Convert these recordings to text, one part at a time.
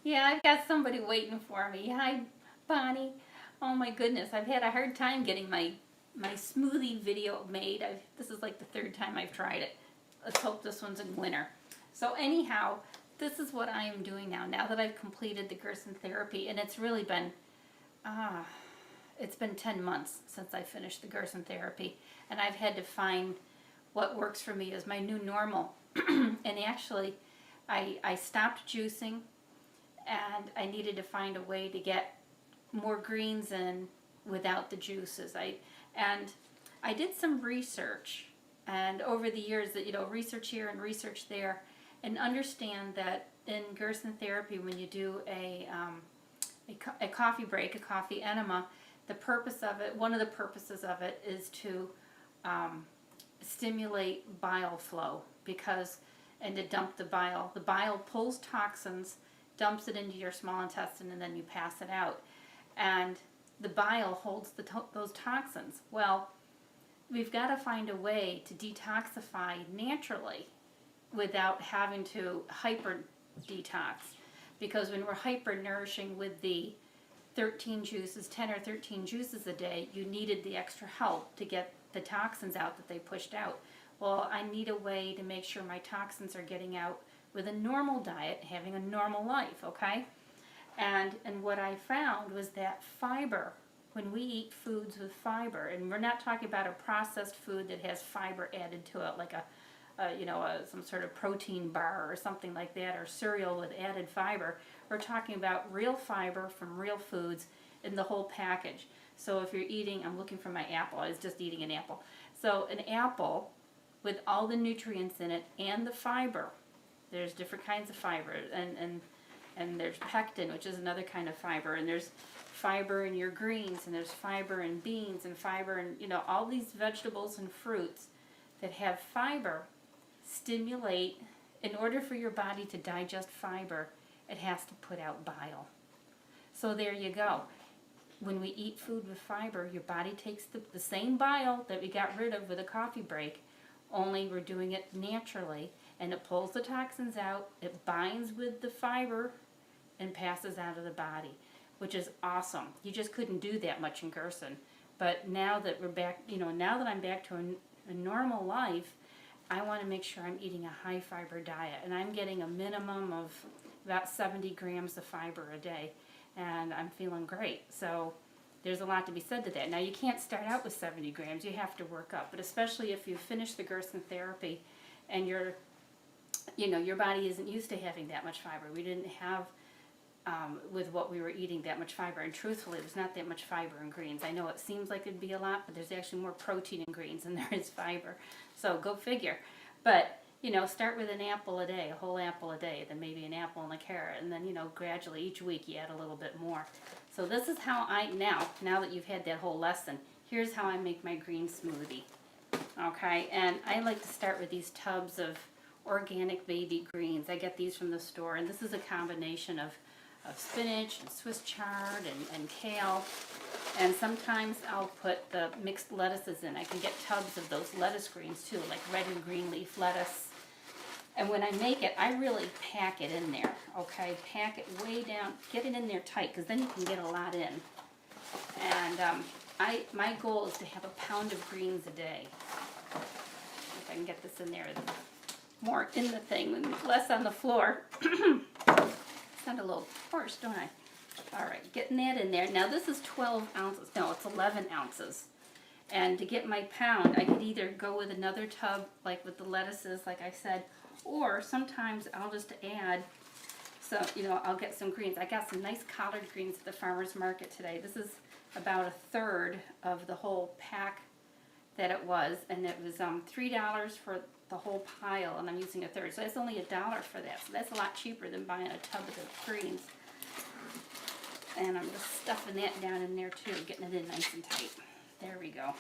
Yeah, I've got somebody waiting for me. Hi, Bonnie. Oh my goodness, I've had a hard time getting my smoothie video made. This is like the third time I've tried it. Let's hope this one's a winner. So anyhow, this is what I am doing now. Now that I've completed the Gerson therapy, and ah, it's been 10 months since I finished the Gerson therapy, and I've had to find what works for me as my new normal. And actually, I stopped juicing and I needed to find a way to get more greens in without the juices. I did some research, and over the years that research here and research there, and understand that in Gerson therapy, when you do a coffee break, a coffee enema, the purpose of it, one of the purposes of it, is to stimulate bile flow and to dump the bile. The bile pulls toxins, dumps it into your small intestine, and then you pass it out. And the bile holds those toxins. Well, we've got to find a way to detoxify naturally without having to hyper detox. Because when we're hyper nourishing with the 10 or 13 juices a day, you needed the extra help to get the toxins out that they pushed out. Well, I need a way to make sure my toxins are getting out with a normal diet, having a normal life, okay? And what I found was that fiber, when we eat foods with fiber, and we're not talking about a processed food that has fiber added to it, like some sort of protein bar or something like that, or cereal with added fiber. We're talking about real fiber from real foods in the whole package. So if you're eating, I'm looking for my apple, I was just eating an apple. So an apple with all the nutrients in it and the fiber, there's different kinds of fiber, and there's pectin, which is another kind of fiber, and there's fiber in your greens, and there's fiber in beans, and fiber in, all these vegetables and fruits that have fiber stimulate. In order for your body to digest fiber, it has to put out bile. So there you go. When we eat food with fiber, your body takes the same bile that we got rid of with a coffee break, only we're doing it naturally, and it pulls the toxins out, it binds with the fiber, and passes out of the body, which is awesome. You just couldn't do that much in Gerson. But now that we're back, now that I'm back to a normal life, I want to make sure I'm eating a high fiber diet, and I'm getting a minimum of about 70 grams of fiber a day, and I'm feeling great. So there's a lot to be said to that. Now, you can't start out with 70 grams, you have to work up, but especially if you finish the Gerson therapy and your body isn't used to having that much fiber. We didn't have, with what we were eating, that much fiber, and truthfully, there's not that much fiber in greens. I know it seems like it'd be a lot, but there's actually more protein in greens than there is fiber. So go figure. But start with an apple a day, a whole apple a day, then maybe an apple and a carrot, and then gradually each week you add a little bit more. So this is how now that you've had that whole lesson, here's how I make my green smoothie. Okay, and I like to start with these tubs of organic baby greens. I get these from the store, and this is a combination of spinach and Swiss chard and kale, and sometimes I'll put the mixed lettuces in. I can get tubs of those lettuce greens too, like red and green leaf lettuce. And when I make it, I really pack it in there, okay? Pack it way down, get it in there tight, because then you can get a lot in. And my goal is to have a pound of greens a day. If I can get this in there, more in the thing, less on the floor. Sound a little hoarse, don't I? All right, getting that in there. Now this is 12 ounces. No, it's 11 ounces. And to get my pound, I could either go with another tub, like with the lettuces, like I said, or sometimes I'll just add I'll get some greens. I got some nice collard greens at the farmer's market today. This is about a third of the whole pack that it was, and it was $3 for the whole pile, and I'm using a third, so that's only $1 for that. So that's a lot cheaper than buying a tub of the greens. And I'm just stuffing that down in there too, getting it in nice and tight. There we go.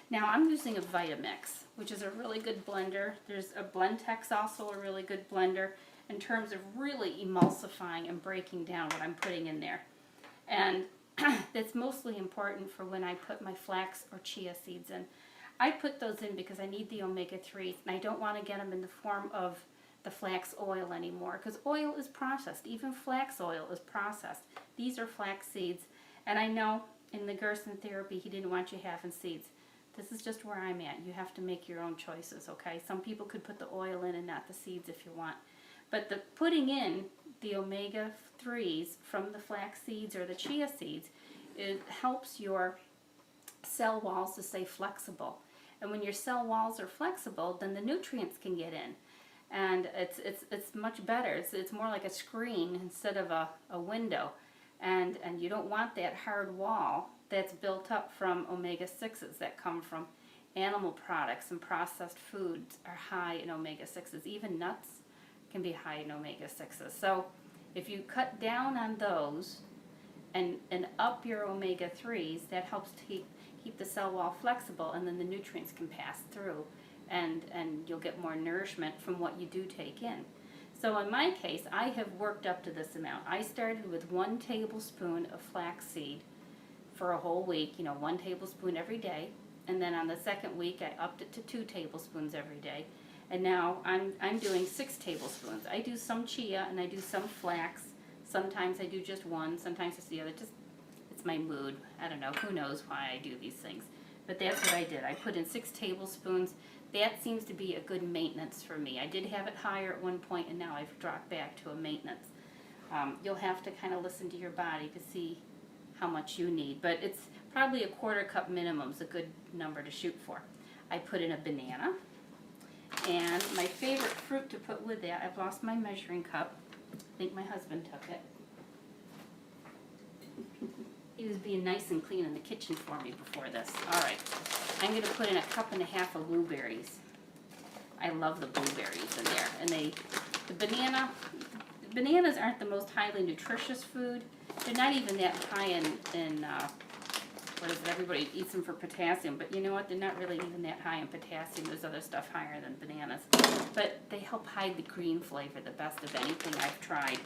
Now I'm using a Vitamix, which is a really good blender. There's a Blendtex, also a really good blender in terms of really emulsifying and breaking down what I'm putting in there. And that's mostly important for when I put my flax or chia seeds in. I put those in because I need the omega-3s, and I don't want to get them in the form of the flax oil anymore, because oil is processed. Even flax oil is processed. These are flax seeds, and I know in the Gerson therapy he didn't want you having seeds. This is just where I'm at. You have to make your own choices, okay? Some people could put the oil in and not the seeds if you want. But the putting in the omega-3s from the flax seeds or the chia seeds, it helps your cell walls to stay flexible. And when your cell walls are flexible, then the nutrients can get in. And it's much better. It's more like a screen instead of a window. And you don't want that hard wall that's built up from omega-6s that come from animal products, and processed foods are high in omega-6s. Even nuts can be high in omega-6s. So if you cut down on those and up your omega-3s, that helps to keep the cell wall flexible, and then the nutrients can pass through, and you'll get more nourishment from what you do take in. So in my case, I have worked up to this amount. I started with 1 tablespoon of flaxseed for a whole week, 1 tablespoon every day. And then on the second week, I upped it to 2 tablespoons every day. And now I'm doing 6 tablespoons. I do some chia and I do some flax. Sometimes I do just 1, sometimes it's the other. Just, it's my mood. I don't know, who knows why I do these things. But that's what I did. I put in 6 tablespoons. That seems to be a good maintenance for me. I did have it higher at one point, and now I've dropped back to a maintenance. You'll have to kind of listen to your body to see how much you need, but it's probably a 1/4 cup minimum is a good number to shoot for. I put in a banana, and my favorite fruit to put with that, I've lost my measuring cup. I think my husband took it. He was being nice and clean in the kitchen for me before this. All right, I'm going to put in 1.5 cups of blueberries. I love the blueberries in there, and bananas aren't the most highly nutritious food. They're not even that high in what is it? Everybody eats them for potassium, but you know what? They're not really even that high in potassium. There's other stuff higher than bananas, but they help hide the green flavor the best of anything I've tried.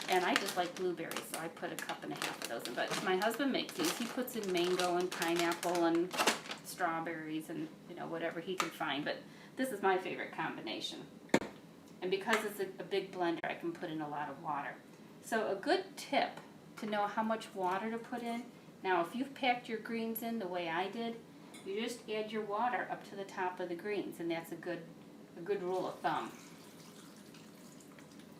And I just like blueberries, so I put 1.5 cups of those in. But my husband makes these. He puts in mango and pineapple and strawberries and whatever he can find. But this is my favorite combination. And because it's a big blender, I can put in a lot of water. So a good tip to know how much water to put in. Now, if you've packed your greens in the way I did, you just add your water up to the top of the greens, and that's a good rule of thumb.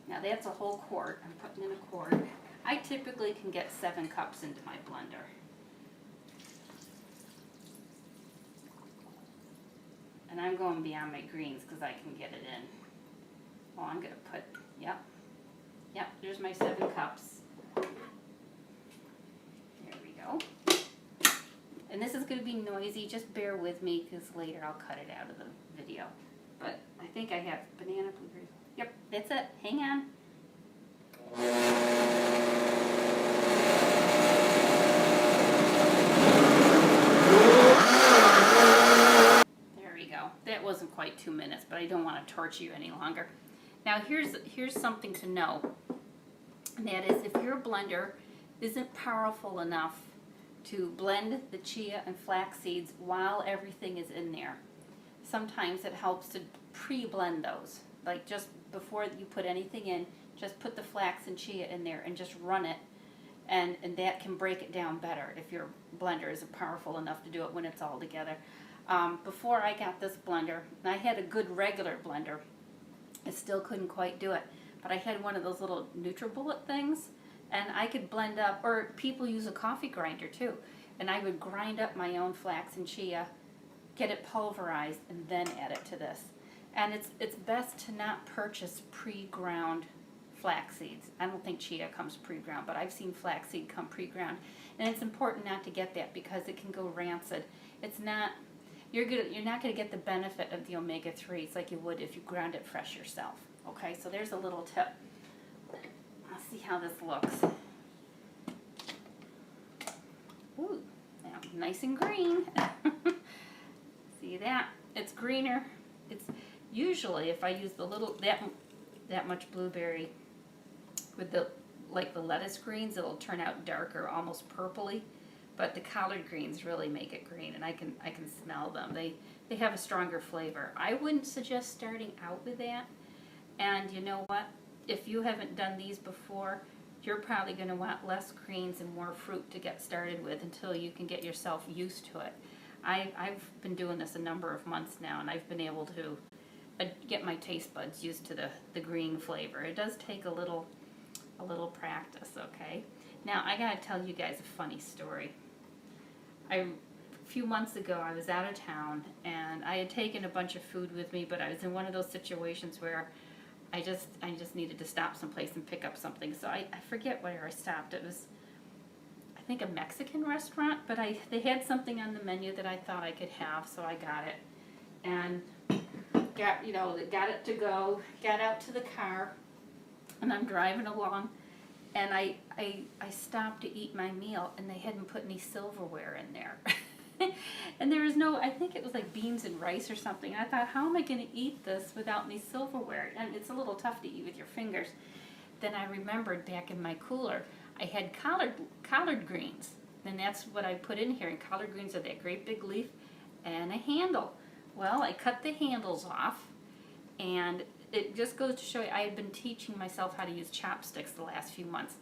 Now that's a whole quart. I'm putting in a quart. I typically can get 7 cups into my blender. And I'm going beyond my greens because I can get it in. Well, I'm going to put, yep, there's my 7 cups. There we go. And this is going to be noisy. Just bear with me because later I'll cut it out of the video. But I think I have banana, blueberries. Yep, that's it. Hang on. There we go. That wasn't quite 2 minutes, but I don't want to torture you any longer. Now here's something to know. And that is, if your blender isn't powerful enough to blend the chia and flax seeds while everything is in there, sometimes it helps to pre-blend those. Like just before you put anything in, just put the flax and chia in there and just run it, and that can break it down better if your blender isn't powerful enough to do it when it's all together. Before I got this blender, and I had a good regular blender, I still couldn't quite do it, but I had one of those little NutriBullet things, and I could blend up, or people use a coffee grinder too, and I would grind up my own flax and chia, get it pulverized, and then add it to this. And it's best to not purchase pre-ground flax seeds. I don't think chia comes pre-ground, but I've seen flaxseed come pre-ground, and it's important not to get that because it can go rancid. It's not, you're not going to get the benefit of the omega-3s like you would if you ground it fresh yourself. Okay, so there's a little tip. Let's see how this looks. Ooh, now nice and green. See that? It's greener. It's usually, if I use the little that much blueberry with the lettuce greens, it'll turn out darker, almost purpley. But the collard greens really make it green, and I can smell them. They have a stronger flavor. I wouldn't suggest starting out with that. And you know what? If you haven't done these before, you're probably going to want less greens and more fruit to get started with until you can get yourself used to it. I've been doing this a number of months now, and I've been able to get my taste buds used to the green flavor. It does take a little practice, okay? Now, I gotta tell you guys a funny story. A few months ago, I was out of town, and I had taken a bunch of food with me, but I was in one of those situations where I just needed to stop someplace and pick up something. So I forget where I stopped. It was, I think, a Mexican restaurant, but they had something on the menu that I thought I could have, so I got it. And got it to go, got out to the car, and I'm driving along, and I stopped to eat my meal, and they hadn't put any silverware in there. And there was no, I think it was like beans and rice or something. I thought, how am I going to eat this without any silverware? And it's a little tough to eat with your fingers. Then I remembered back in my cooler, I had collard greens. And that's what I put in here. And collard greens are that great big leaf and a handle. Well, I cut the handles off, and it just goes to show you, I had been teaching myself how to use chopsticks the last few months.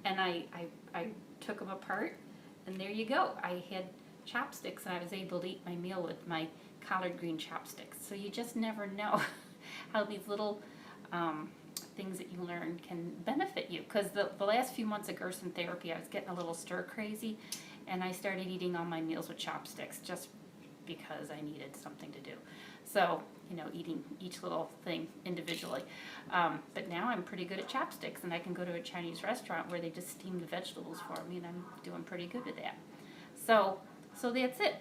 And I took them apart, and there you go. I had chopsticks, and I was able to eat my meal with my collard green chopsticks. So you just never know how these little things that you learn can benefit you. Because the last few months of Gerson therapy, I was getting a little stir crazy, and I started eating all my meals with chopsticks just because I needed something to do. So, eating each little thing individually. But now I'm pretty good at chopsticks, and I can go to a Chinese restaurant where they just steam the vegetables for me, and I'm doing pretty good with that. So that's it.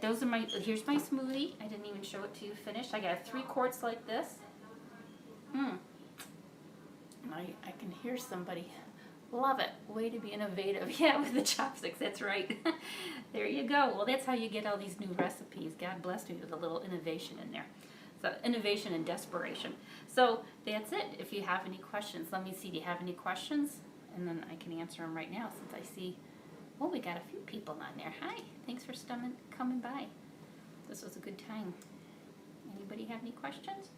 Here's my smoothie. I didn't even show it to you finished. I got 3 quarts like this. I can hear somebody. Love it. Way to be innovative. Yeah, with the chopsticks. That's right. There you go. Well, that's how you get all these new recipes. God bless me with a little innovation in there. So innovation and desperation. So that's it. If you have any questions, let me see. Do you have any questions? And then I can answer them right now since I see, oh, we got a few people on there. Hi. Thanks for coming by. This was a good time. Anybody have any questions?